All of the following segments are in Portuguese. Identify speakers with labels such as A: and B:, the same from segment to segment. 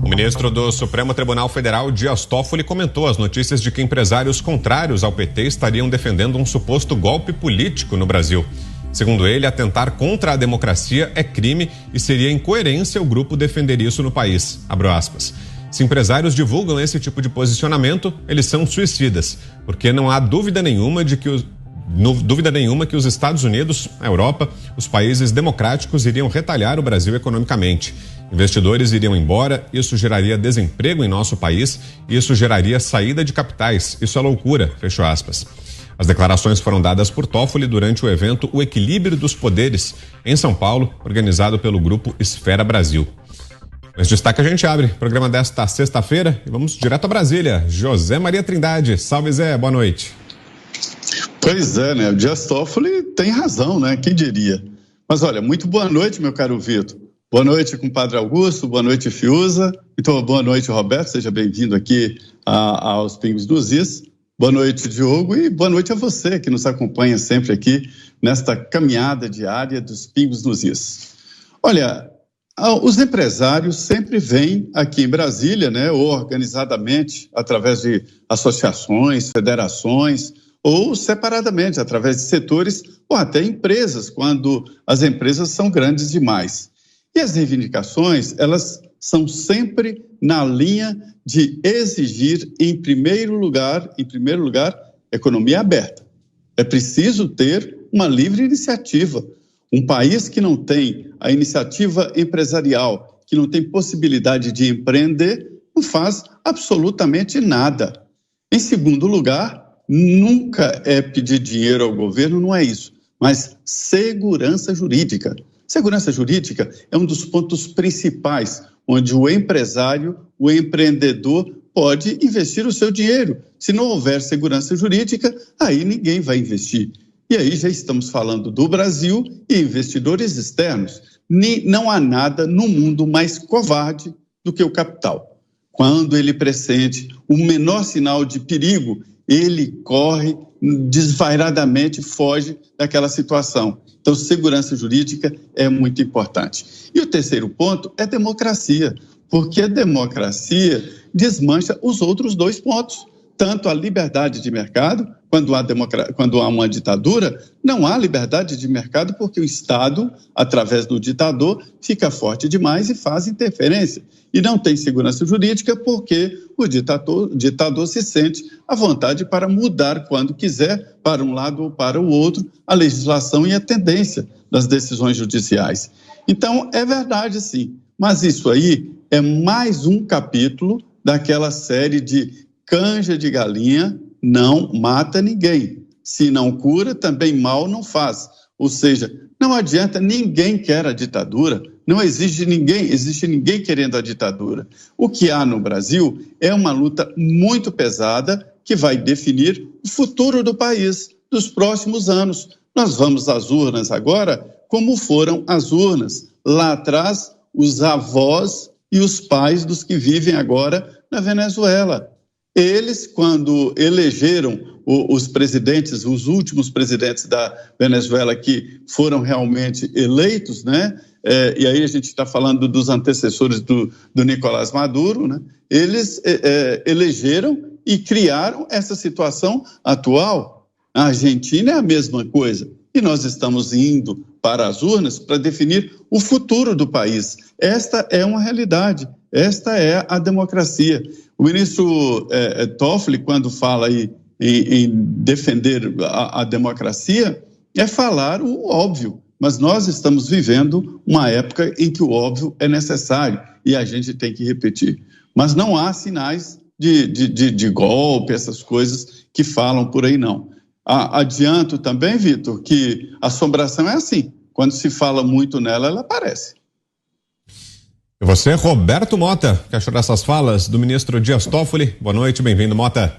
A: O ministro do Supremo Tribunal Federal, Dias Toffoli, comentou as notícias de que empresários contrários ao PT estariam defendendo um suposto golpe político no Brasil. Segundo ele, atentar contra a democracia é crime e seria incoerência o grupo defender isso no país. Abro aspas. Se empresários divulgam esse tipo de posicionamento, eles são suicidas, porque não há dúvida nenhuma que os Estados Unidos, a Europa, os países democráticos iriam retalhar o Brasil economicamente. Investidores iriam embora, isso geraria desemprego em nosso país, isso geraria saída de capitais. Isso é loucura, fechou aspas. As declarações foram dadas por Toffoli durante o evento O Equilíbrio dos Poderes, em São Paulo, organizado pelo grupo Esfera Brasil. Nesse destaque a gente abre o programa desta sexta-feira e vamos direto a Brasília. José Maria Trindade. Salve, Zé, boa noite.
B: Pois é, né? O Dias Toffoli tem razão, né? Quem diria? Mas olha, muito boa noite, meu caro Vitor. Boa noite, compadre Augusto. Boa noite, Fiuza. Então, boa noite, Roberto. Seja bem-vindo aqui aos Pingos dos Is. Boa noite, Diogo. E boa noite a você que nos acompanha sempre aqui nesta caminhada diária dos Pingos dos Is. Olha, os empresários sempre vêm aqui em Brasília, né? Ou organizadamente, através de associações, federações, ou separadamente, através de setores ou até empresas, quando as empresas são grandes demais. E as reivindicações, elas são sempre na linha de exigir, em primeiro lugar, economia aberta. É preciso ter uma livre iniciativa. Um país que não tem a iniciativa empresarial, que não tem possibilidade de empreender, não faz absolutamente nada. Em segundo lugar, nunca é pedir dinheiro ao governo, não é isso, mas segurança jurídica. Segurança jurídica é um dos pontos principais, onde o empresário, o empreendedor, pode investir o seu dinheiro. Se não houver segurança jurídica, aí ninguém vai investir. E aí já estamos falando do Brasil e investidores externos. Não há nada no mundo mais covarde do que o capital. Quando ele pressente o menor sinal de perigo, ele corre desvairadamente, foge daquela situação. Então, segurança jurídica é muito importante. E o terceiro ponto é democracia, porque a democracia desmancha os outros dois pontos. Tanto a liberdade de mercado, quando há uma ditadura, não há liberdade de mercado porque o Estado, através do ditador, fica forte demais e faz interferência. E não tem segurança jurídica porque o ditador se sente à vontade para mudar quando quiser, para um lado ou para o outro, a legislação e a tendência das decisões judiciais. Então, é verdade, sim. Mas isso aí é mais um capítulo daquela série de canja de galinha não mata ninguém. Se não cura, também mal não faz. Ou seja, não adianta, ninguém quer a ditadura, não existe ninguém querendo a ditadura. O que há no Brasil é uma luta muito pesada que vai definir o futuro do país dos próximos anos. Nós vamos às urnas agora, como foram as urnas lá atrás, os avós e os pais dos que vivem agora na Venezuela. Eles, quando elegeram os presidentes, os últimos presidentes da Venezuela que foram realmente eleitos, né? E aí a gente está falando dos antecessores do Nicolás Maduro, né? Eles elegeram e criaram essa situação atual. A Argentina é a mesma coisa. E nós estamos indo para as urnas para definir o futuro do país. Esta é uma realidade, esta é a democracia. O ministro Toffoli, quando fala aí em defender a democracia, é falar o óbvio. Mas nós estamos vivendo uma época em que o óbvio é necessário e a gente tem que repetir. Mas não há sinais de golpe, essas coisas que falam por aí, não. Adianto também, Vitor, que a assombração é assim. Quando se fala muito nela, ela aparece.
A: E você, Roberto Mota, que achou dessas falas do ministro Dias Toffoli? Boa noite, bem-vindo, Mota.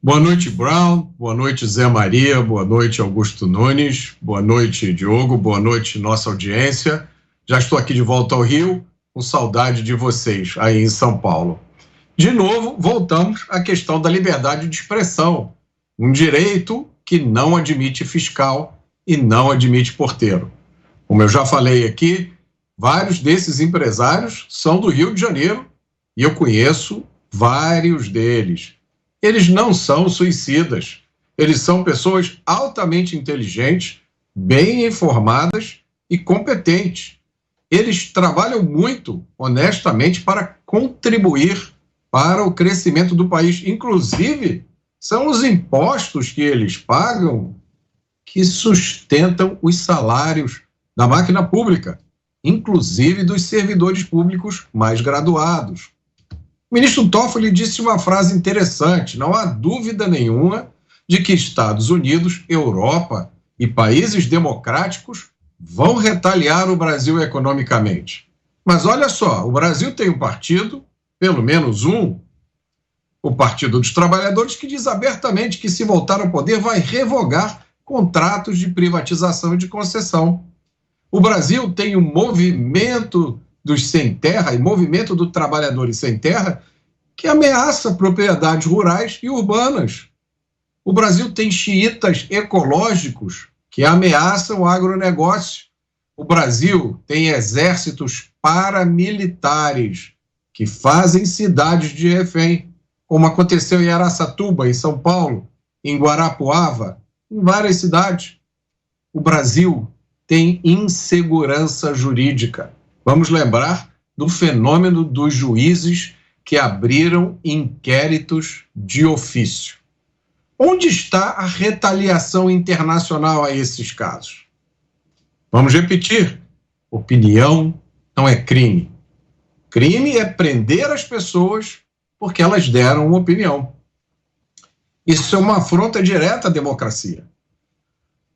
C: Boa noite, Brown. Boa noite, Zé Maria. Boa noite, Augusto Nunes. Boa noite, Diogo. Boa noite, nossa audiência. Já estou aqui de volta ao Rio, com saudade de vocês aí em São Paulo. De novo, voltamos à questão da liberdade de expressão, um direito que não admite fiscal e não admite porteiro. Como eu já falei aqui, Vários desses empresários são do Rio de Janeiro e eu conheço vários deles. Eles não são suicidas. Eles são pessoas altamente inteligentes, bem informadas e competentes. Eles trabalham muito, honestamente, para contribuir para o crescimento do país. Inclusive, são os impostos que eles pagam que sustentam os salários da máquina pública, inclusive dos servidores públicos mais graduados. O ministro Toffoli disse uma frase interessante: não há dúvida nenhuma de que Estados Unidos, Europa e países democráticos vão retaliar o Brasil economicamente. Mas olha só, o Brasil tem um partido, pelo menos um, o Partido dos Trabalhadores, que diz abertamente que, se voltar ao poder, vai revogar contratos de privatização e de concessão. O Brasil tem um movimento dos sem terra e movimento dos trabalhadores sem terra que ameaça propriedades rurais e urbanas. O Brasil tem xiitas ecológicos que ameaçam o agronegócio. O Brasil tem exércitos paramilitares que fazem cidades de refém, como aconteceu em Araçatuba, em São Paulo, em Guarapuava, em várias cidades. O Brasil tem insegurança jurídica. Vamos lembrar do fenômeno dos juízes que abriram inquéritos de ofício. Onde está a retaliação internacional a esses casos? Vamos repetir: opinião não é crime. Crime é prender as pessoas porque elas deram uma opinião. Isso é uma afronta direta à democracia.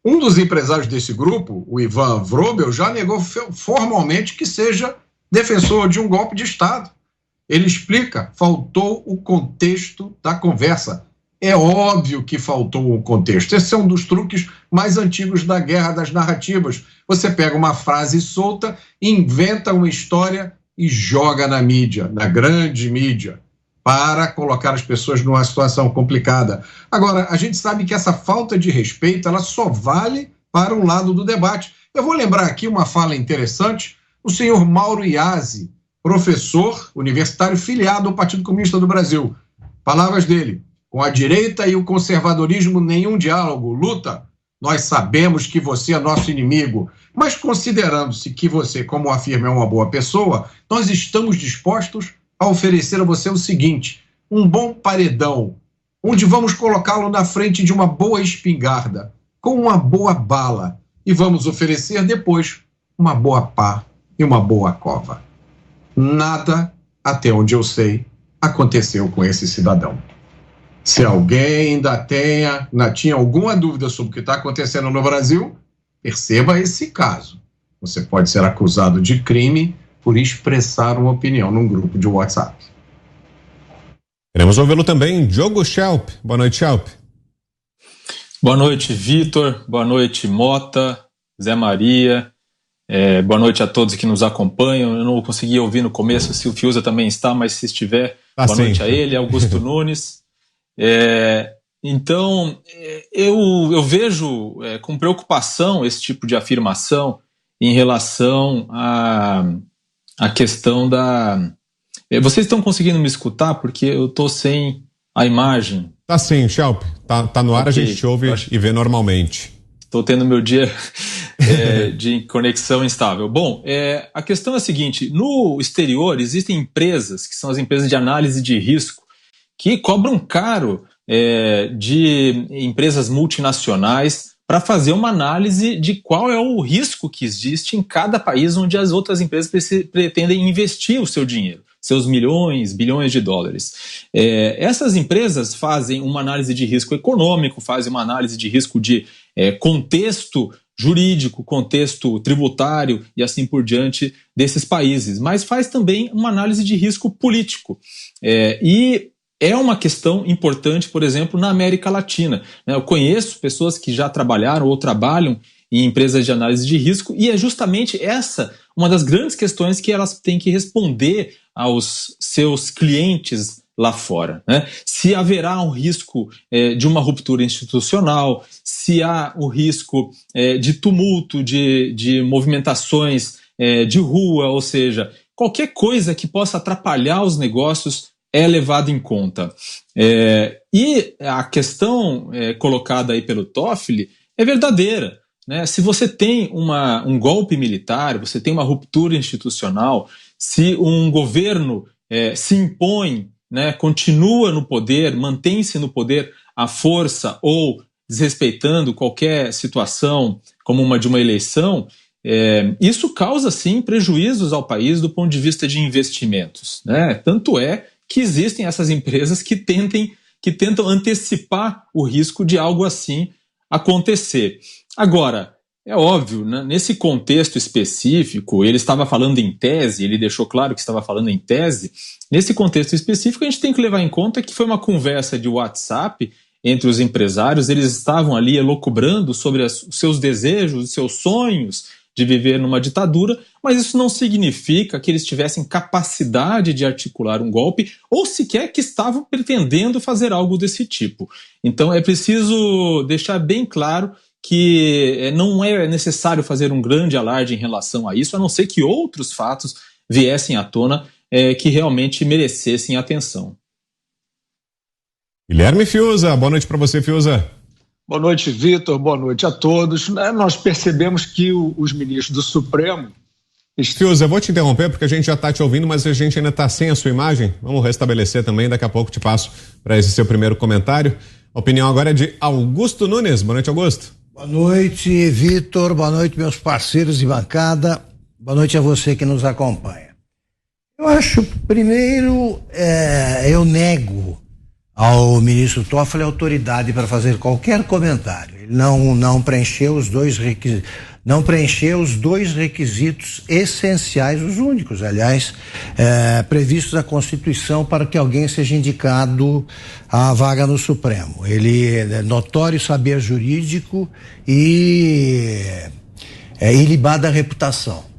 C: Um dos empresários desse grupo, o Ivan Vrobel, já negou formalmente que seja defensor de um golpe de Estado. Ele explica: faltou o contexto da conversa. É óbvio que faltou o contexto. Esse é um dos truques mais antigos da guerra das narrativas. Você pega uma frase solta, inventa uma história e joga na mídia, na grande mídia, para colocar as pessoas numa situação complicada. Agora, a gente sabe que essa falta de respeito, ela só vale para um lado do debate. Eu vou lembrar aqui uma fala interessante, o senhor Mauro Iazzi, professor universitário filiado ao Partido Comunista do Brasil. Palavras dele: com a direita e o conservadorismo, nenhum diálogo, luta. Nós sabemos que você é nosso inimigo, mas considerando-se que você, como afirma, é uma boa pessoa, nós estamos dispostos a oferecer a você o seguinte: um bom paredão, onde vamos colocá-lo na frente de uma boa espingarda, com uma boa bala, e vamos oferecer depois uma boa pá e uma boa cova. Nada, até onde eu sei, aconteceu com esse cidadão. Se alguém ainda tinha alguma dúvida sobre o que está acontecendo no Brasil, perceba esse caso. Você pode ser acusado de crime por expressar uma opinião num grupo de WhatsApp.
A: Queremos ouvi-lo também, Diogo Schelp. Boa noite, Schelp.
D: Boa noite, Vitor. Boa noite, Mota, Zé Maria. Boa noite a todos que nos acompanham. Eu não consegui ouvir no começo se o Fiuza também está, mas se estiver, boa noite a ele, Augusto Nunes. Então, eu vejo com preocupação esse tipo de afirmação em relação à questão da... Vocês estão conseguindo me escutar? Porque eu estou sem a imagem.
A: Tá sim, Schelp. Tá no ar, okay. A gente ouve e vê normalmente.
D: Estou tendo meu dia de conexão instável. Bom, a questão é a seguinte: no exterior existem empresas, que são as empresas de análise de risco, que cobram caro de empresas multinacionais para fazer uma análise de qual é o risco que existe em cada país onde as outras empresas pretendem investir o seu dinheiro, seus milhões, bilhões de dólares. Essas empresas fazem uma análise de risco econômico, fazem uma análise de risco de contexto jurídico, contexto tributário e assim por diante desses países, mas faz também uma análise de risco político. E é uma questão importante, por exemplo, na América Latina. Eu conheço pessoas que já trabalharam ou trabalham em empresas de análise de risco, e é justamente essa uma das grandes questões que elas têm que responder aos seus clientes lá fora, né? Se haverá um risco de uma ruptura institucional, se há o risco de tumulto, de movimentações de rua, ou seja, qualquer coisa que possa atrapalhar os negócios é levado em conta. E a questão colocada aí pelo Toffoli é verdadeira, né? Se você tem um golpe militar, você tem uma ruptura institucional, se um governo se impõe, né, continua no poder, mantém-se no poder à força ou desrespeitando qualquer situação como uma de uma eleição, isso causa, sim, prejuízos ao país do ponto de vista de investimentos, né? Tanto é que existem essas empresas que tentam antecipar o risco de algo assim acontecer. Agora, é óbvio, né, nesse contexto específico, ele estava falando em tese, ele deixou claro que estava falando em tese, nesse contexto específico a gente tem que levar em conta que foi uma conversa de WhatsApp entre os empresários, eles estavam ali elucubrando sobre os seus desejos, os seus sonhos de viver numa ditadura, mas isso não significa que eles tivessem capacidade de articular um golpe ou sequer que estavam pretendendo fazer algo desse tipo. Então é preciso deixar bem claro que não é necessário fazer um grande alarde em relação a isso, a não ser que outros fatos viessem à tona que realmente merecessem atenção.
A: Guilherme Fiuza, boa noite para você, Fiuza.
E: Boa noite, Vitor, boa noite a todos. Nós percebemos que os ministros do Supremo...
A: Fiuza, eu vou te interromper porque a gente já está te ouvindo, mas a gente ainda está sem a sua imagem. Vamos restabelecer também, daqui a pouco te passo para esse seu primeiro comentário. A opinião agora é de Augusto Nunes. Boa noite, Augusto.
F: Boa noite, Vitor. Boa noite, meus parceiros de bancada. Boa noite a você que nos acompanha. Eu acho, primeiro, eu nego ao ministro Toffoli autoridade para fazer qualquer comentário. Ele não preencheu os dois requisitos essenciais, os únicos, aliás, previstos na Constituição para que alguém seja indicado à vaga no Supremo. Ele é notório saber jurídico e ilibada reputação.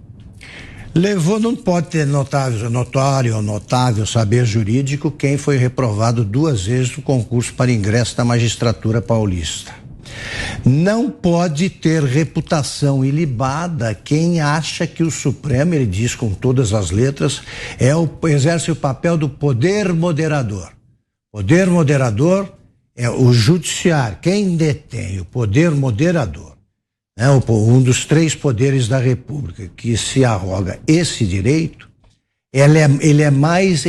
F: Não pode ter notável saber jurídico quem foi reprovado 2 vezes no concurso para ingresso da magistratura paulista. Não pode ter reputação ilibada quem acha que o Supremo, ele diz com todas as letras, exerce o papel do poder moderador. Poder moderador é o judiciário, quem detém o poder moderador. Um dos 3 poderes da República que se arroga esse direito, ele é mais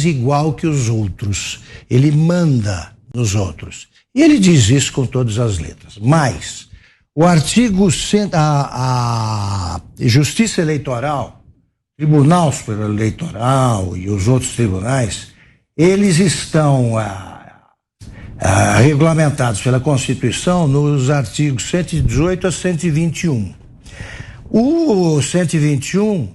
F: igual que os outros, ele manda nos outros. E ele diz isso com todas as letras. Mas o artigo, a Justiça Eleitoral, Tribunal Superior Eleitoral e os outros tribunais, eles estão regulamentados pela Constituição nos artigos 118 a 121. O 121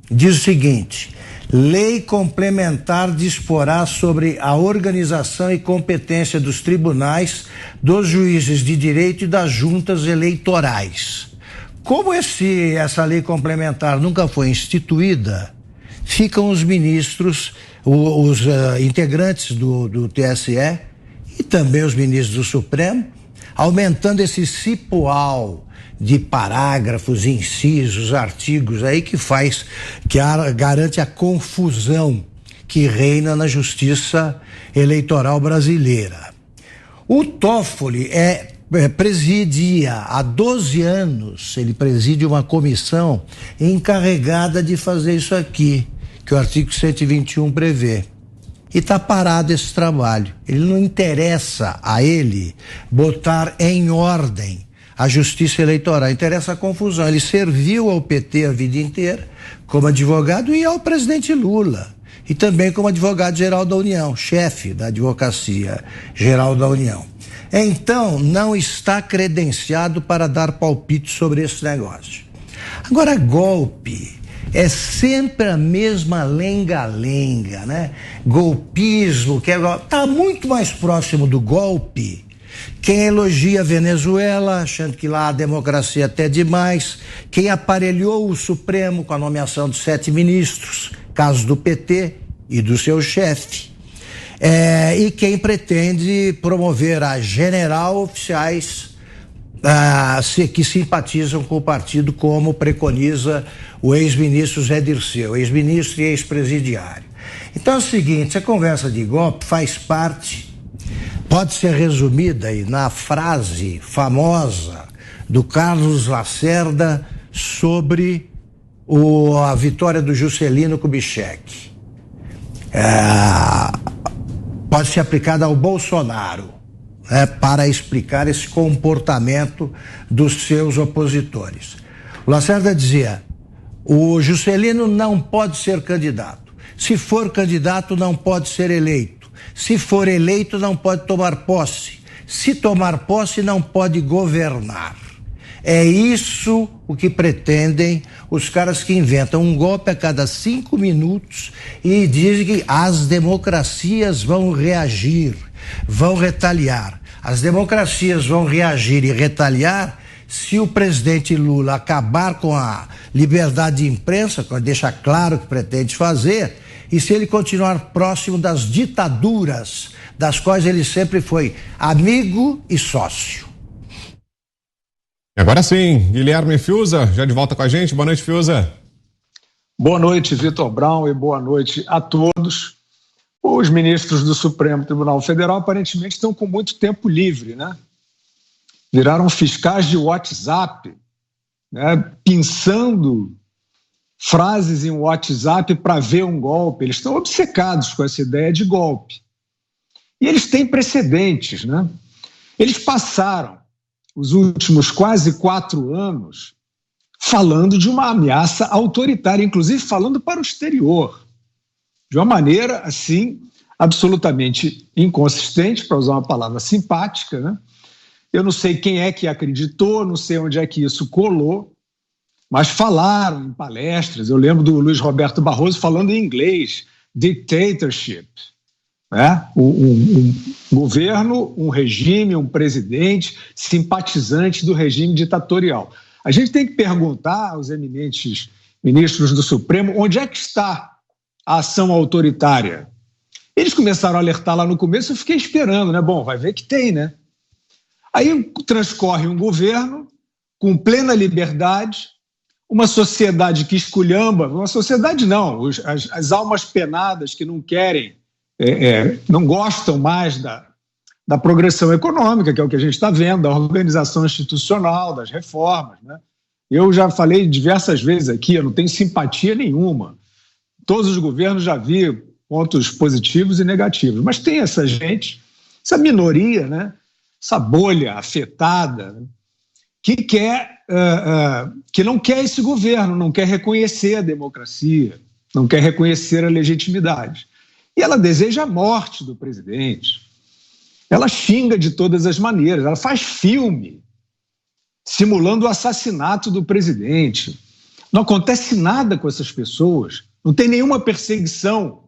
F: diz o seguinte: lei complementar disporá sobre a organização e competência dos tribunais, dos juízes de direito e das juntas eleitorais. Como essa lei complementar nunca foi instituída, ficam os ministros, os integrantes do TSE e também os ministros do Supremo, aumentando esse cipoal de parágrafos, incisos, artigos aí que garante a confusão que reina na justiça eleitoral brasileira. O Toffoli presidia há 12 anos, ele preside uma comissão encarregada de fazer isso aqui, que o artigo 121 prevê. E está parado esse trabalho. Ele não interessa a ele botar em ordem a justiça eleitoral, interessa a confusão. Ele serviu ao PT a vida inteira como advogado e ao presidente Lula. E também como advogado-geral da União, chefe da Advocacia Geral da União. Então, não está credenciado para dar palpite sobre esse negócio. Agora, golpe é sempre a mesma lenga-lenga, né? Golpismo, está muito mais próximo do golpe quem elogia a Venezuela, achando que lá a democracia até é demais, quem aparelhou o Supremo com a nomeação de 7 ministros, caso do PT e do seu chefe, e quem pretende promover a general oficiais que simpatizam com o partido, como preconiza o ex-ministro Zé Dirceu, ex-ministro e ex-presidiário. Então é o seguinte, a conversa de golpe faz parte, pode ser resumida aí na frase famosa do Carlos Lacerda sobre a vitória do Juscelino Kubitschek. Pode ser aplicada ao Bolsonaro, para explicar esse comportamento dos seus opositores. O Lacerda dizia: o Juscelino não pode ser candidato. Se for candidato, não pode ser eleito. Se for eleito, não pode tomar posse. Se tomar posse, não pode governar. É isso o que pretendem os caras que inventam um golpe a cada 5 minutos e dizem que as democracias vão reagir, vão retaliar. As democracias vão reagir e retaliar se o presidente Lula acabar com a liberdade de imprensa, deixa claro o que pretende fazer, e se ele continuar próximo das ditaduras, das quais ele sempre foi amigo e sócio.
A: Agora sim, Guilherme Fiuza, já de volta com a gente. Boa noite, Fiuza.
E: Boa noite, Vitor Brown, e boa noite a todos. Os ministros do Supremo Tribunal Federal aparentemente estão com muito tempo livre, né? Viraram fiscais de WhatsApp, né? Pensando frases em WhatsApp para ver um golpe. Eles estão obcecados com essa ideia de golpe. E eles têm precedentes, né? Eles passaram os últimos quase 4 anos falando de uma ameaça autoritária, inclusive falando para o exterior, de uma maneira, assim, absolutamente inconsistente, para usar uma palavra simpática, né? Eu não sei quem é que acreditou, não sei onde é que isso colou, mas falaram em palestras. Eu lembro do Luiz Roberto Barroso falando em inglês, dictatorship, né? Um governo, um regime, um presidente simpatizante do regime ditatorial. A gente tem que perguntar aos eminentes ministros do Supremo onde é que está a ação autoritária. Eles começaram a alertar lá no começo, eu fiquei esperando, né? Bom, vai ver que tem, né? Aí transcorre um governo com plena liberdade, uma sociedade que esculhamba, uma sociedade não, as almas penadas que não querem, não gostam mais da progressão econômica, que é o que a gente está vendo, da organização institucional, das reformas, né? Eu já falei diversas vezes aqui, eu não tenho simpatia nenhuma. Todos os governos já vi pontos positivos e negativos, mas tem essa gente, essa minoria, né? Essa bolha afetada, né? Que não quer esse governo, não quer reconhecer a democracia, não quer reconhecer a legitimidade. E ela deseja a morte do presidente. Ela xinga de todas as maneiras, ela faz filme simulando o assassinato do presidente. Não acontece nada com essas pessoas, não tem nenhuma perseguição,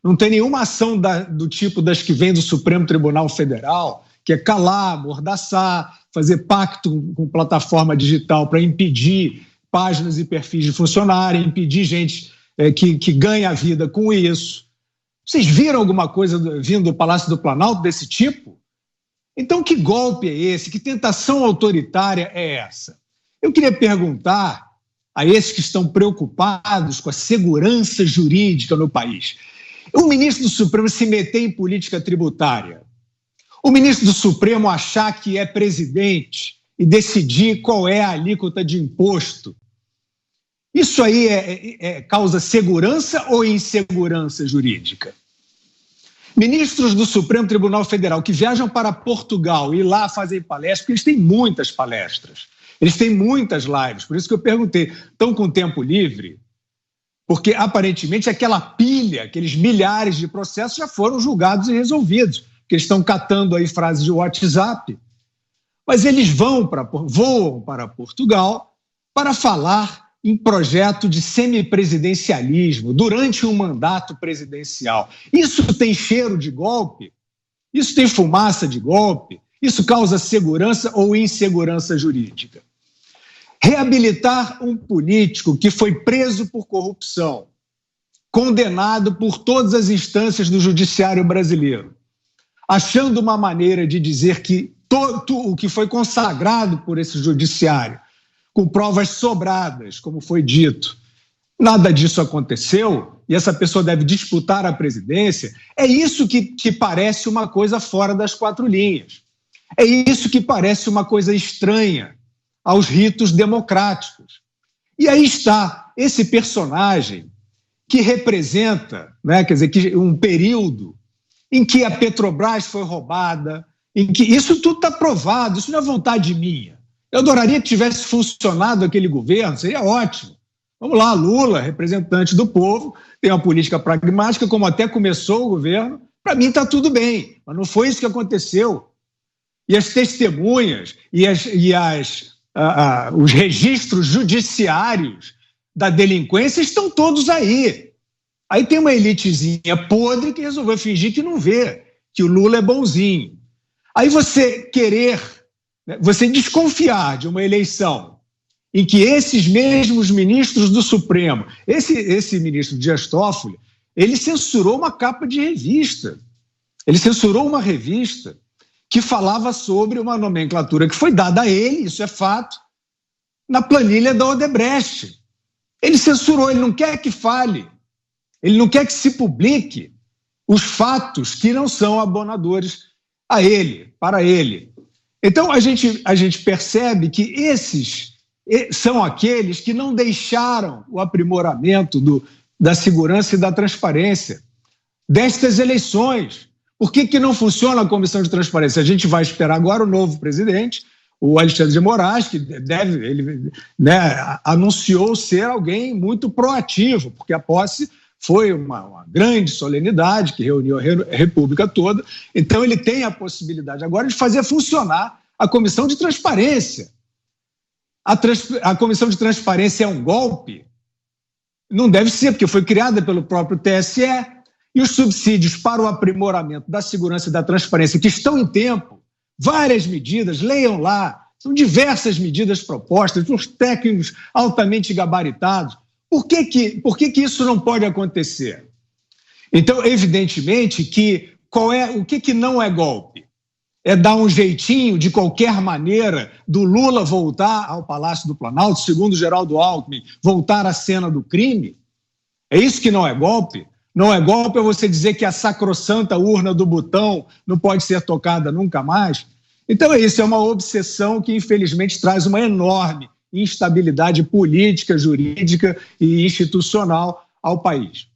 E: não tem nenhuma ação do tipo das que vem do Supremo Tribunal Federal, que é calar, amordaçar, fazer pacto com plataforma digital para impedir páginas e perfis de funcionarem, impedir gente que ganha a vida com isso. Vocês viram alguma coisa vindo do Palácio do Planalto desse tipo? Então, que golpe é esse? Que tentação autoritária é essa? Eu queria perguntar a esses que estão preocupados com a segurança jurídica no país. O ministro do Supremo se meter em política tributária, o ministro do Supremo achar que é presidente e decidir qual é a alíquota de imposto, isso aí causa segurança ou insegurança jurídica? Ministros do Supremo Tribunal Federal que viajam para Portugal e lá fazem palestras, porque eles têm muitas palestras, eles têm muitas lives, por isso que eu perguntei, estão com tempo livre? Porque aparentemente aquela pilha, aqueles milhares de processos já foram julgados e resolvidos, porque eles estão catando aí frases de WhatsApp, mas eles voam para Portugal para falar em projeto de semipresidencialismo durante um mandato presidencial. Isso tem cheiro de golpe? Isso tem fumaça de golpe? Isso causa segurança ou insegurança jurídica? Reabilitar um político que foi preso por corrupção, condenado por todas as instâncias do judiciário brasileiro, achando uma maneira de dizer que o que foi consagrado por esse judiciário, com provas sobradas, como foi dito. Nada disso aconteceu e essa pessoa deve disputar a presidência. É isso que parece uma coisa fora das quatro linhas. É isso que parece uma coisa estranha aos ritos democráticos. E aí está esse personagem que representa, né, quer dizer, um período em que a Petrobras foi roubada, em que isso tudo está provado, isso não é vontade minha. Eu adoraria que tivesse funcionado aquele governo, seria ótimo. Vamos lá, Lula, representante do povo, tem uma política pragmática, como até começou o governo, para mim está tudo bem, mas não foi isso que aconteceu. E as testemunhas os registros judiciários da delinquência estão todos aí. Aí tem uma elitezinha podre que resolveu fingir que não vê, que o Lula é bonzinho. Aí você desconfiar de uma eleição em que esses mesmos ministros do Supremo, esse ministro Dias Toffoli, ele censurou uma capa de revista, ele censurou uma revista que falava sobre uma nomenclatura que foi dada a ele, isso é fato, na planilha da Odebrecht. Ele censurou, ele não quer que fale, ele não quer que se publique os fatos que não são abonadores a ele, para ele. Então, a gente percebe que esses são aqueles que não deixaram o aprimoramento da segurança e da transparência destas eleições. Por que não funciona a Comissão de Transparência? A gente vai esperar agora o novo presidente, o Alexandre de Moraes, que anunciou ser alguém muito proativo, porque a posse foi uma grande solenidade que reuniu a República toda. Então, ele tem a possibilidade agora de fazer funcionar a Comissão de Transparência. A Comissão de Transparência é um golpe? Não deve ser, porque foi criada pelo próprio TSE. E os subsídios para o aprimoramento da segurança e da transparência, que estão em tempo, várias medidas, leiam lá, são diversas medidas propostas por técnicos altamente gabaritados. Por que isso não pode acontecer? Então, evidentemente, o que não é golpe? É dar um jeitinho, de qualquer maneira, do Lula voltar ao Palácio do Planalto, segundo Geraldo Alckmin, voltar à cena do crime? É isso que não é golpe? Não é golpe é você dizer que a sacrossanta urna do Butão não pode ser tocada nunca mais? Então, isso é uma obsessão que, infelizmente, traz uma enorme instabilidade política, jurídica e institucional ao país.